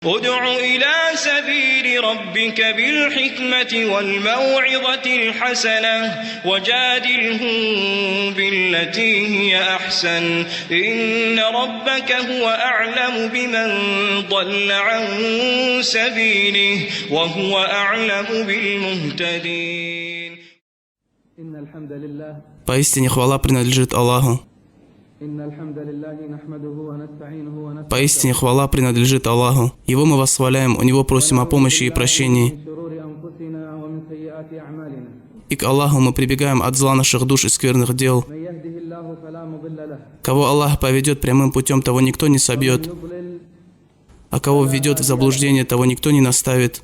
ادع إلى سبيل ربك بالحكمة والموعظة الحسنة وجادلهم بالتي هي أحسن إن ربك هو أعلم بمن ضل عن سبيله وهو أعلم بالمهتدين. Поистине хвала принадлежит Аллаху. Поистине хвала принадлежит Аллаху. Его мы восхваляем, у Него просим о помощи и прощении. И к Аллаху мы прибегаем от зла наших душ и скверных дел. Кого Аллах поведет прямым путем, того никто не собьет. А кого введет в заблуждение, того никто не наставит.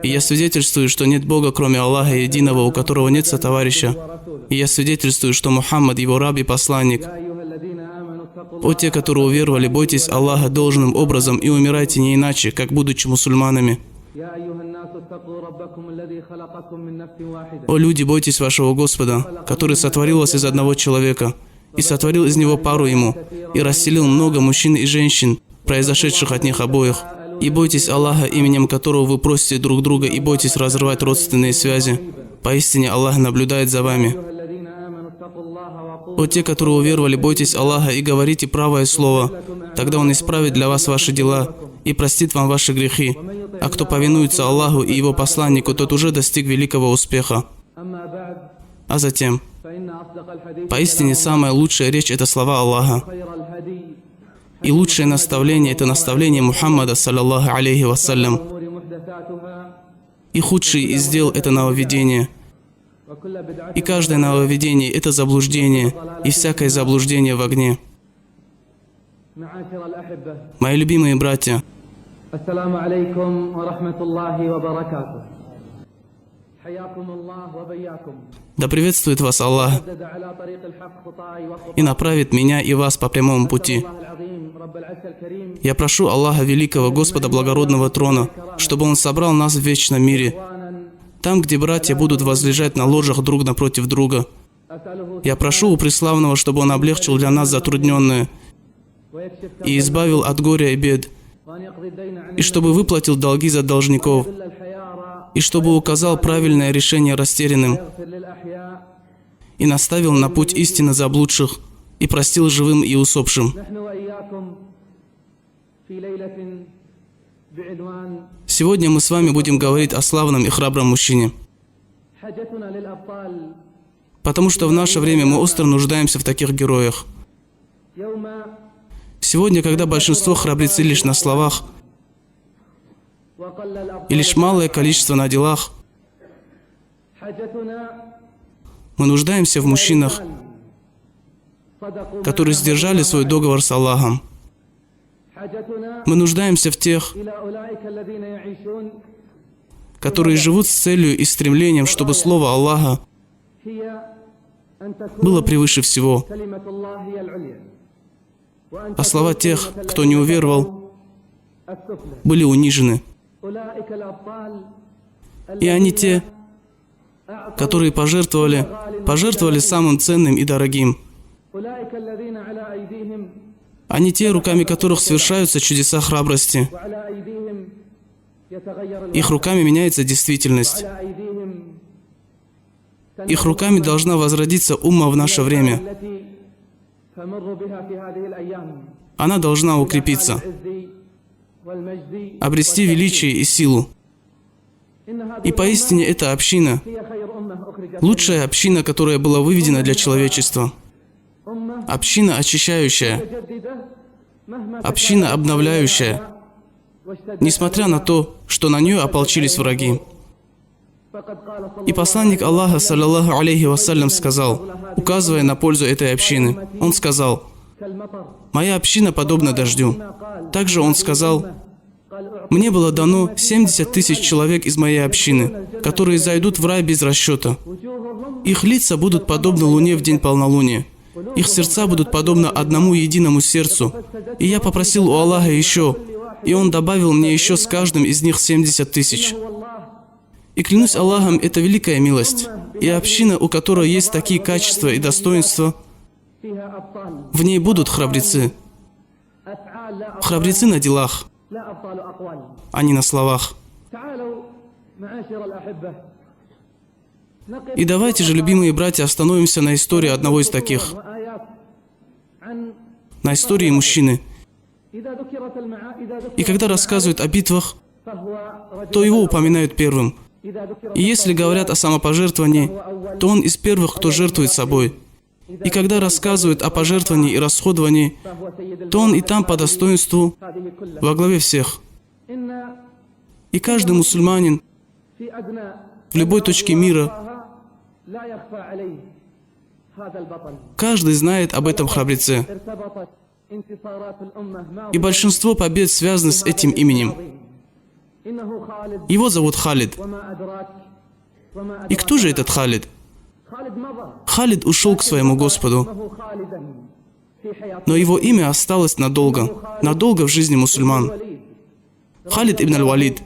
И я свидетельствую, что нет Бога, кроме Аллаха единого, у которого нет сотоварища. И я свидетельствую, что Мухаммад, его раб и посланник. О те, которые уверовали, бойтесь Аллаха должным образом и умирайте не иначе, как будучи мусульманами. О люди, бойтесь вашего Господа, который сотворил вас из одного человека, и сотворил из него пару ему, и расселил много мужчин и женщин, произошедших от них обоих. И бойтесь Аллаха, именем которого вы просите друг друга, и бойтесь разрывать родственные связи. Поистине Аллах наблюдает за вами. О те, которые уверовали, бойтесь Аллаха и говорите правое слово. Тогда Он исправит для вас ваши дела и простит вам ваши грехи. А кто повинуется Аллаху и Его посланнику, тот уже достиг великого успеха. А затем, поистине самая лучшая речь – это слова Аллаха. И лучшее наставление – это наставление Мухаммада, саллаллаху алейхи вассалям. И худший из дел – это нововведение. И каждое нововведение – это заблуждение, и всякое заблуждение в огне. Мои любимые братья, ассаламу алейкум ва рахматуллахи ва баракатух. да приветствует вас Аллах и направит меня и вас по прямому пути. Я прошу Аллаха Великого, Господа Благородного Трона, чтобы Он собрал нас в вечном мире, там, где братья будут возлежать на ложах друг напротив друга. Я прошу у Преславного, чтобы Он облегчил для нас затрудненное и избавил от горя и бед, и чтобы выплатил долги за должников, и чтобы указал правильное решение растерянным, и наставил на путь истины заблудших, и простил живым и усопшим. Сегодня мы с вами будем говорить о славном и храбром мужчине, потому что в наше время мы остро нуждаемся в таких героях. Сегодня, когда большинство храбрецы лишь на словах, и лишь малое количество на делах, мы нуждаемся в мужчинах, которые сдержали свой договор с Аллахом. Мы нуждаемся в тех, которые живут с целью и стремлением, чтобы слово Аллаха было превыше всего. А слова тех, кто не уверовал, были унижены. И они те, которые пожертвовали самым ценным и дорогим. Они те, руками которых совершаются чудеса храбрости. Их руками меняется действительность. Их руками должна возродиться умма в наше время. Она должна укрепиться, обрести величие и силу. И поистине эта община – лучшая община, которая была выведена для человечества. Община очищающая, община обновляющая, несмотря на то, что на нее ополчились враги. И посланник Аллаха, саллаллаху алейхи вассалям, сказал, указывая на пользу этой общины, он сказал: «Моя община подобна дождю». Также он сказал: «Мне было дано 70 тысяч человек из моей общины, которые зайдут в рай без расчета. Их лица будут подобны луне в день полнолуния. Их сердца будут подобны одному единому сердцу. И я попросил у Аллаха еще, и Он добавил мне еще с каждым из них 70 тысяч. И клянусь Аллахом, это великая милость. И община, у которой есть такие качества и достоинства, فيها أبطال В ней будут храбрецы. أفعال لا أبطال Храбрецы на делах, لا أبطال أقوال. а не на словах. تعالوا معاشر الأحبة نقف И давайте же, любимые братья, остановимся на истории одного из таких. وآيات عن На истории мужчины. إذا ذكرت إذا ذكر И когда рассказывают о битвах, فهو رجل. то его упоминают первым. إذا ذكر И если говорят о самопожертвовании, то он из первых, кто жертвует собой. И когда рассказывают о пожертвовании и расходовании, فهو سيد то он и там по достоинству هذه كلها. во главе всех. إن И каждый мусульманин في أدنى в любой точке мира, لا يخفى عليه هذا البطل. каждый знает об этом храбреце. ارتبطت انتصارات الأمة مع И большинство побед связаны с этим именем. إنه خالد Его зовут Халид. وما أدراك وما И кто же этот Халид? خالد مضى Халид ушел к своему Господу, إنه خالدا في حياة но его имя осталось надолго, надолго в жизни мусульман. الوليد. Халид ибн аль-Валид,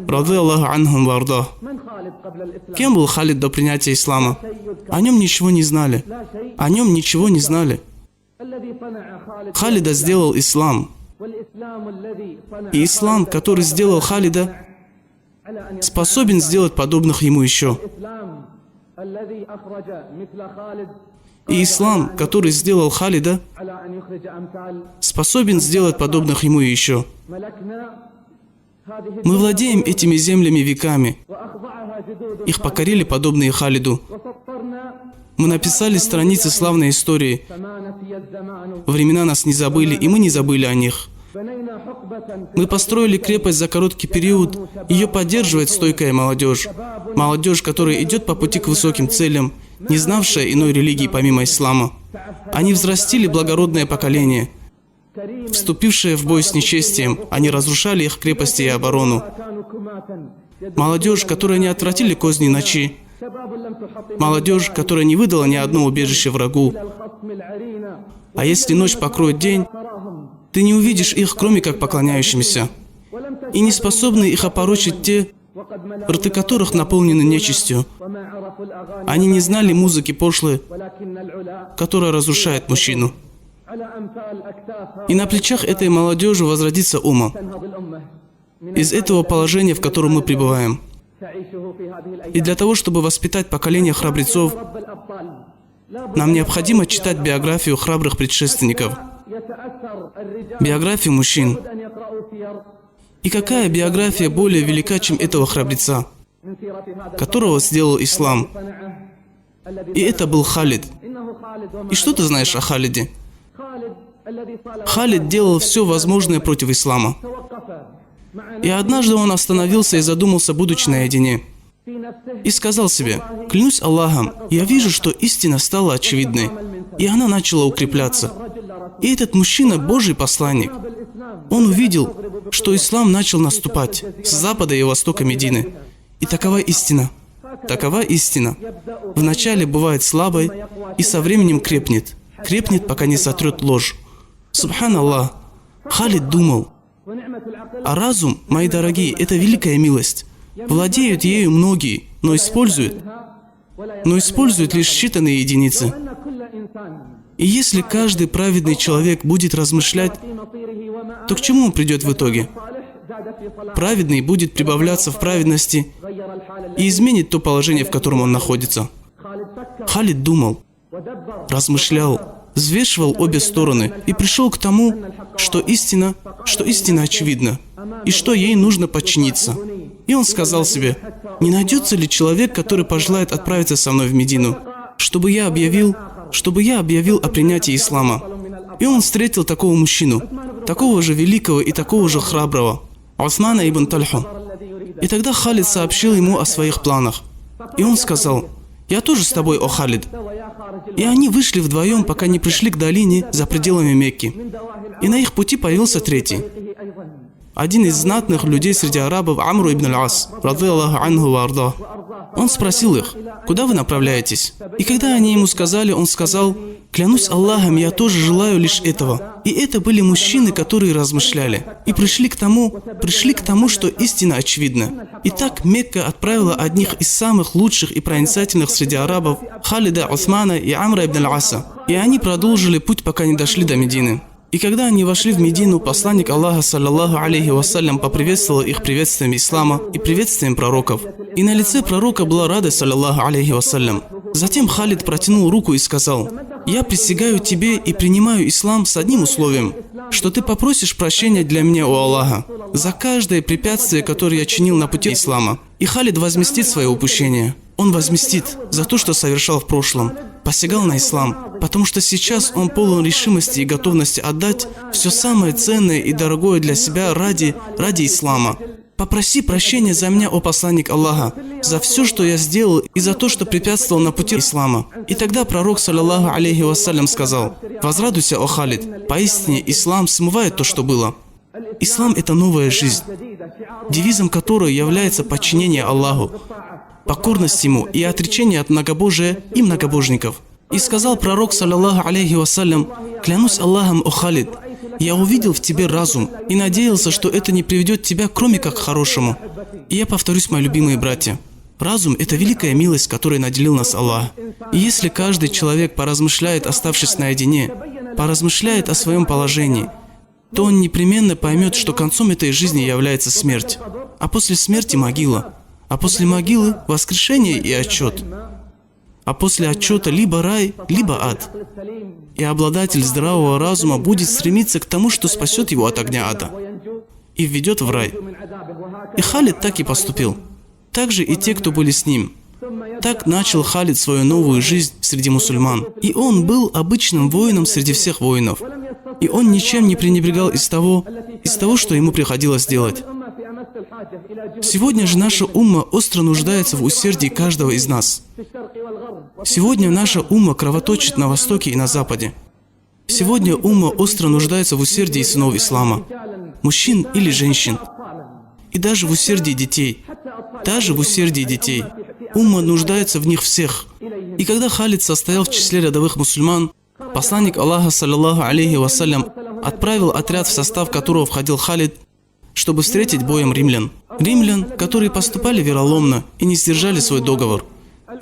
рады Аллаху анхум варда. من خالد قبل الإسلام؟ Кем был Халид до принятия ислама? شيء يذكر О нем ничего не знали. لا شيء. О нем ничего не знали. الذي صنع خالد Халида сделал ислам. والإسلام الذي صنع И ислам, который сделал Халида, على أن способен сделать подобных ему еще. الإسلام الذي أخرج مثل خالد И ислам, который сделал Халида, على أن يخرج أمثال способен сделать подобных ему еще. ملكنا هذه Мы владеем этими землями веками. وأخضعها جدود Их покорили подобные Халиду. وسطرنا Мы написали страницы славной истории. فما نسي الزمان. Времена нас не забыли, и мы не забыли о них. بنينا حقبة Мы построили крепость за короткий период. Ее поддерживает стойкая молодежь. Молодежь, которая идет по пути к высоким целям, не знавшая иной религии помимо ислама. Они взрастили благородное поколение, كريما вступившее в бой с нечестием. Они разрушали их крепости и оборону. كانوا كماة. Молодежь, которая не отвратили козни ночи. شباب لم تحطم Молодежь, которая не выдала ни одно убежище врагу. الخصم العرينة. А если ночь покроет день, تراهم ты не увидишь их, кроме как поклоняющимися. ولم И не способны их опорочить те, وقد ملأوا рты которых наполнены нечистью. وما عرفوا الأغاني Они не знали музыки пошлой, ولكن العلا которая разрушает мужчину. على أمثال أكتاف И на плечах этой молодежи возродится ума. تنهض الأمة من Из этого положения, в котором мы пребываем. تعيشه في هذه И الأيام. для того, чтобы воспитать поколение храбрецов, رب الأبطال لا بد нам необходимо читать биографию храбрых предшественников, يتأثر الرجال биографию мужчин. أن يقرأوا سير И какая биография более велика, чем этого храбреца, من سيرة هذا которого сделал ислам? صنعه الذي И это был Халид. إنه خالد وما И что ты знаешь о Халиде? خالد الذي صال Халид делал все возможное против ислама. توقف مع И однажды он остановился и задумался, будучи наедине. في نفسه И сказал себе: «Клянусь Аллахом, я вижу, что истина стала очевидной». И она начала укрепляться. رجل رسول И этот мужчина – Божий посланник. بالإسلام Он увидел, что ислам начал наступать с запада и востока Медины. И такова истина. Такова истина. Вначале бывает слабой и со временем крепнет. Крепнет, пока не сотрет ложь. Субханаллах. Халид думал. ونعمة العقل А разум, мои дорогие, это великая милость. Владеют ею многие, но используют лишь считанные единицы. أن كل إنسان И если каждый праведный человек будет размышлять, في مصيره وما то к чему он придет в итоге? صالح زاد في صلاح Праведный будет прибавляться в праведности غير الحال и изменит то положение, в котором он находится. خالد فكر Халид думал, ودبر размышлял, взвешивал обе стороны и пришел к тому, что истина очевидна, и что ей нужно подчиниться. И он сказал себе: не найдется ли человек, который пожелает отправиться со мной в Медину, чтобы я объявил о принятии ислама. И он встретил такого мужчину, такого же великого и такого же храброго, Усмана ибн Тальху. И тогда Халид сообщил ему о своих планах. И он сказал: «Я тоже с тобой, о Халид». И они вышли вдвоем, пока не пришли к долине за пределами Мекки. И на их пути появился третий. Один из знатных людей среди арабов, Амру ибн аль-Ас, рады Аллаху анху ва арда. Он спросил их: «Куда вы направляетесь?» И когда они ему сказали, он сказал: «Клянусь Аллахом, я тоже желаю лишь этого». И это были мужчины, которые размышляли и пришли к тому, что истина очевидна. Итак, Мекка отправила одних из самых лучших и проницательных среди арабов, Халида, Усмана и Амра ибн аль-Аса. И они продолжили путь, пока не дошли до Медины. И когда они вошли в Медину, посланник Аллаха, саллаллаху алейхи вассалям, поприветствовал их приветствием ислама и приветствием пророков. И на лице пророка была радость, саллаллаху алейхи вассалям. Затем Халид протянул руку и сказал: «Я присягаю тебе и принимаю ислам с одним условием, что ты попросишь прощения для меня у Аллаха за каждое препятствие, которое я чинил на пути ислама. И Халид возместит свое упущение. Он возместит за то, что совершал в прошлом, посягал на ислам, потому что сейчас он полон решимости и готовности отдать все самое ценное и дорогое для себя ради ислама. Попроси прощения за меня, о посланник Аллаха, за все, что я сделал и за то, что препятствовал на пути ислама». И тогда пророк, саллаллаху алейхи вассалям, сказал: «Возрадуйся, о Халид, поистине ислам смывает то, что было». Ислам – это новая жизнь, девизом которой является подчинение Аллаху, покорность Ему и отречение от многобожия и многобожников. И сказал пророк, саллаллаху алейхи вассалям: «Клянусь Аллахом, о Халид, я увидел в тебе разум и надеялся, что это не приведет тебя, кроме как к хорошему». И я повторюсь, мои любимые братья, разум – это великая милость, которой наделил нас Аллах. И если каждый человек поразмышляет, оставшись наедине, поразмышляет о своем положении, то он непременно поймет, что концом этой жизни является смерть, а после смерти могила, а после могилы воскрешение и отчет, а после отчета либо рай, либо ад. И обладатель здравого разума будет стремиться к тому, что спасет его от огня ада и введет в рай. И Халид так и поступил. Так же и те, кто были с ним. Так начал Халид свою новую жизнь среди мусульман. И он был обычным воином среди всех воинов. И он ничем не пренебрегал из того, что ему приходилось делать. Сегодня же наша умма остро нуждается в усердии каждого из нас. Сегодня наша умма кровоточит на Востоке и на Западе. Сегодня умма остро нуждается в усердии сынов ислама, мужчин или женщин, и даже в усердии детей. Даже в усердии детей. Умма нуждается в них всех. И когда Халид состоял в числе рядовых мусульман, посланник Аллаха, саллаллаху алейхи вассалям, отправил отряд, в состав которого входил Халид, чтобы встретить боем римлян. Римлян, которые поступали вероломно и не сдержали свой договор.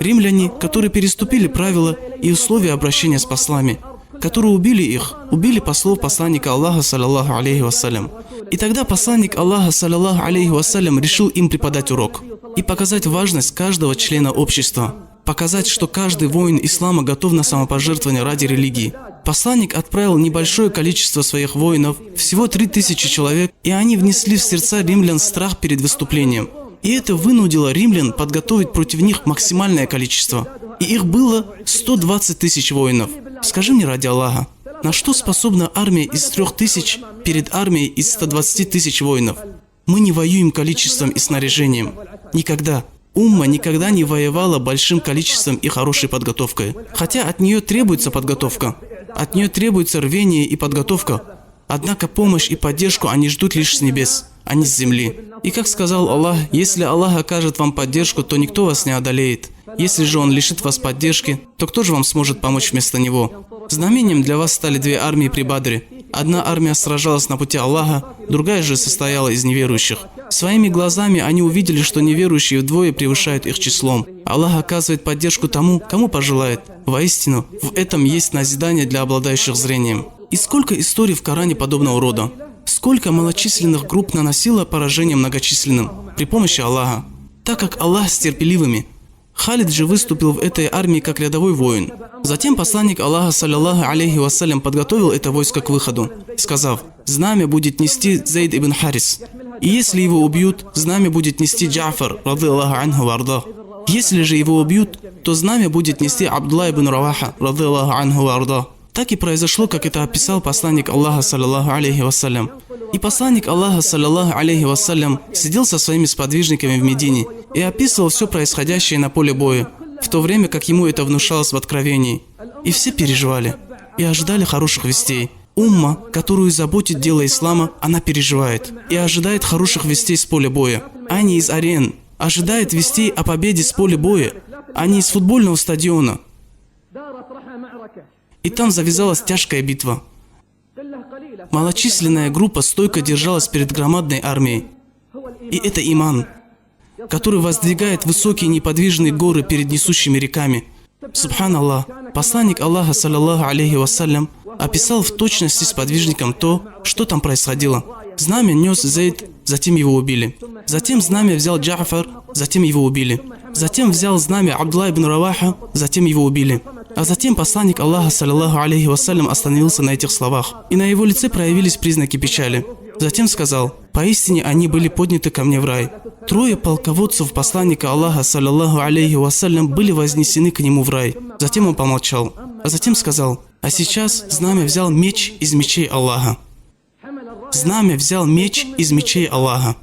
Римляне, которые переступили правила и условия обращения с послами, которые убили послов посланника Аллаха, саллаллаху алейхи вассалям. И тогда посланник Аллаха, саллаллаху алейхи вассалям, решил им преподать урок и показать важность каждого члена общества, показать, что каждый воин ислама готов на самопожертвование ради религии. Посланник отправил небольшое количество своих воинов, всего 3000 человек, и они внесли в сердца римлян страх перед выступлением. И это вынудило римлян подготовить против них максимальное количество. И их было 120 тысяч воинов. Скажи мне ради Аллаха, на что способна армия из 3000 перед армией из 120 тысяч воинов? Мы не воюем количеством и снаряжением. Никогда. Умма никогда не воевала большим количеством и хорошей подготовкой. Хотя от нее требуется подготовка. От нее требуется рвение и подготовка. Однако помощь и поддержку они ждут лишь с небес, а не с земли. И как сказал Аллах: если Аллах окажет вам поддержку, то никто вас не одолеет. Если же Он лишит вас поддержки, то кто же вам сможет помочь вместо Него? Знамением для вас стали две армии при Бадре. Одна армия сражалась на пути Аллаха, другая же состояла из неверующих. Своими глазами они увидели, что неверующие вдвое превышают их числом. Аллах оказывает поддержку тому, кому пожелает. Воистину, в этом есть назидание для обладающих зрением. И сколько историй в Коране подобного рода? Сколько малочисленных групп наносило поражение многочисленным при помощи Аллаха? Так как Аллах с терпеливыми. Халид же выступил в этой армии как рядовой воин. Затем посланник Аллаха, саллаллаху алейхи вассалям, подготовил это войско к выходу, сказав: знамя будет нести Зейд ибн Харис. И если его убьют, знамя будет нести Джафар, рады Аллаху анху варда. Если же его убьют, то знамя будет нести Абдулла ибн Раваха, рады Аллаху анху варда. Так и произошло, как это описал посланник Аллаха, саллаллаху алейхи вассалям. И посланник Аллаха, саллаллаху алейхи вассалям, сидел со своими сподвижниками в Медине и описывал все происходящее на поле боя, в то время как ему это внушалось в откровении. И все переживали и ожидали хороших вестей. Умма, которую заботит дело ислама, она переживает и ожидает хороших вестей с поля боя, а не из арен, ожидает вестей о победе с поля боя, а не из футбольного стадиона. И там завязалась тяжкая битва. Малочисленная группа стойко держалась перед громадной армией. И это иман, который воздвигает высокие неподвижные горы перед несущими реками. Субханаллах, посланник Аллаха, саллаллаху алейхи вассалям, описал в точности сподвижникам то, что там происходило. Знамя нес Зейд, затем его убили. Затем знамя взял Джафар, затем его убили. Затем взял знамя Абдулла ибн Раваха, затем его убили. А затем посланник Аллаха, саллаллаху алейхи вассалям, остановился на этих словах. И на его лице проявились признаки печали. Затем сказал: «Поистине они были подняты ко мне в рай». 3 полководцев посланника Аллаха, саллаллаху алейхи вассалям, были вознесены к нему в рай. Затем он помолчал. А затем сказал: «А сейчас знамя взял меч из мечей Аллаха». Знамя взял меч из мечей Аллаха.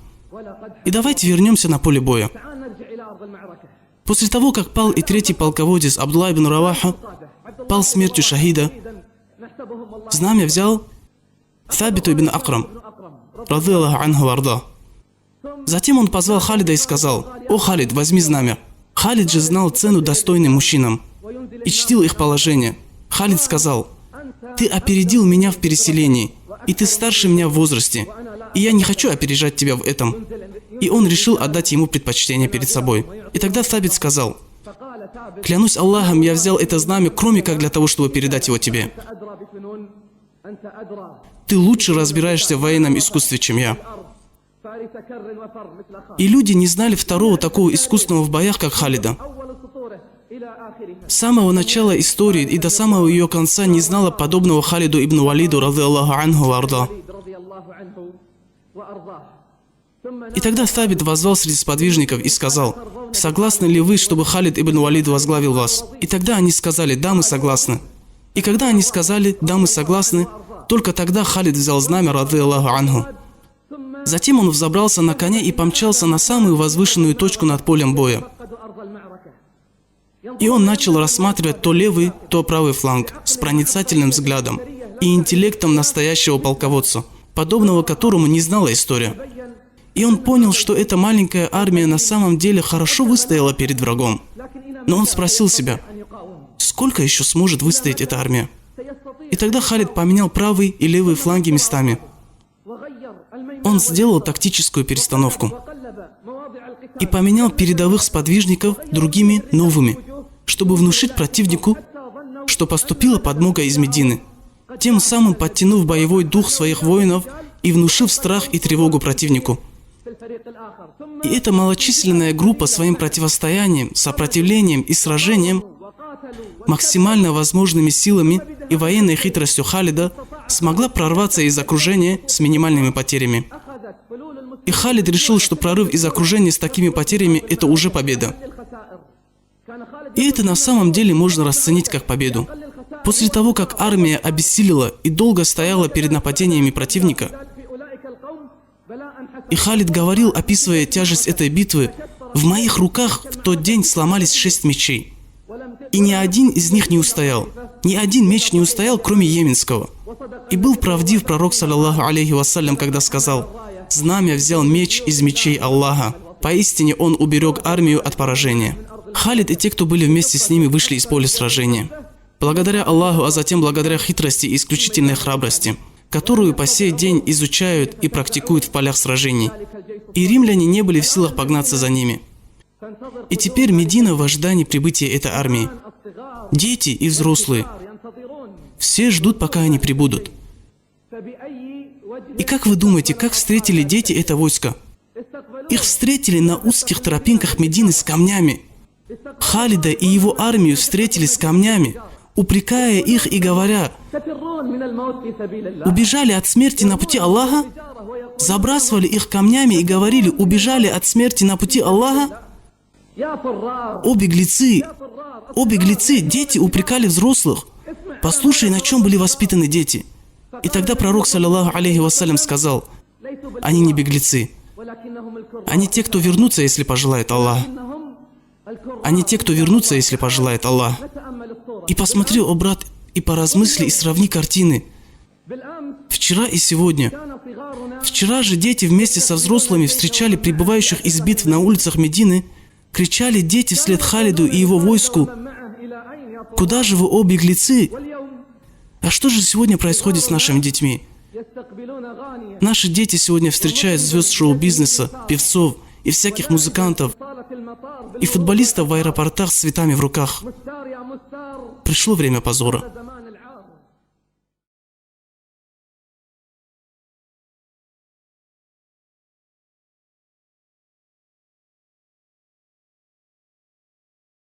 И давайте вернемся на поле боя. После того, как пал и 3-й полководец Абдулла ибн Раваха, пал смертью шахида, знамя взял Сабит ибн Акрам, рады Аллаху анху варда. Затем он позвал Халида и сказал: «О Халид, возьми знамя». Халид же знал цену достойным мужчинам и чтил их положение. Халид сказал: «Ты опередил меня в переселении, и ты старше меня в возрасте, и я не хочу опережать тебя в этом». И он решил отдать ему предпочтение перед собой. И тогда Сабит сказал: «Клянусь Аллахом, я взял это знамя, кроме как для того, чтобы передать его тебе. Ты лучше разбираешься в военном искусстве, чем я». И люди не знали второго такого искусного в боях, как Халида. С самого начала истории и до самого ее конца не знала подобного Халиду ибн Валиду, рады Аллаху анху варда. И тогда Сабит воззвал среди сподвижников и сказал: «Согласны ли вы, чтобы Халид ибн Валид возглавил вас?» И тогда они сказали: «Да, мы согласны». И когда они сказали: «Да, мы согласны», только тогда Халид взял знамя, рады Аллаху анху. Затем он взобрался на коня и помчался на самую возвышенную точку над полем боя. И он начал рассматривать то левый, то правый фланг с проницательным взглядом и интеллектом настоящего полководца, подобного которому не знала история. И он понял, что эта маленькая армия на самом деле хорошо выстояла перед врагом. Но он спросил себя: сколько еще сможет выстоять эта армия? И тогда Халид поменял правый и левый фланги местами. Он сделал тактическую перестановку и поменял передовых сподвижников другими новыми, чтобы внушить противнику, что поступила подмога из Медины, тем самым подтянув боевой дух своих воинов и внушив страх и тревогу противнику. И эта малочисленная группа своим противостоянием, сопротивлением и сражением, максимально возможными силами и военной хитростью Халида, смогла прорваться из окружения с минимальными потерями. И Халид решил, что прорыв из окружения с такими потерями – это уже победа. И это на самом деле можно расценить как победу. После того, как армия обессилила и долго стояла перед нападениями противника, и Халид говорил, описывая тяжесть этой битвы: «В моих руках в тот день сломались 6 мечей, и ни один из них не устоял. Ни один меч не устоял, кроме йеменского». И был правдив пророк, саллаллаху алейхи вассалям, когда сказал: «Знамя взял меч из мечей Аллаха. Поистине он уберег армию от поражения». Халид и те, кто были вместе с ними, вышли из поля сражения. Благодаря Аллаху, а затем благодаря хитрости и исключительной храбрости, которую по сей день изучают и практикуют в полях сражений. И римляне не были в силах погнаться за ними. И теперь Медина в ожидании прибытия этой армии. Дети и взрослые. Все ждут, пока они прибудут. И как вы думаете, как встретили дети это войско? Их встретили на узких тропинках Медины с камнями. Халида и его армию встретили с камнями, упрекая их и говоря: «Убежали от смерти на пути Аллаха?» Забрасывали их камнями и говорили: «Убежали от смерти на пути Аллаха?» О беглецы, дети упрекали взрослых. Послушай, на чем были воспитаны дети. И тогда пророк, саллаллаху алейхи вассалям, сказал: они не беглецы. Они те, кто вернутся, если пожелает Аллах. Они те, кто вернутся, если пожелает Аллах. И посмотри, о брат, и поразмысли, и сравни картины. Вчера и сегодня Вчера же дети вместе со взрослыми встречали прибывающих из битв на улицах Медины, кричали дети вслед Халиду и его войску: «Куда же вы, о беглецы?» А что же сегодня происходит с нашими детьми? Наши дети сегодня встречают звезд шоу-бизнеса, певцов и всяких музыкантов, и футболистов в аэропортах с цветами в руках. Пришло время позора.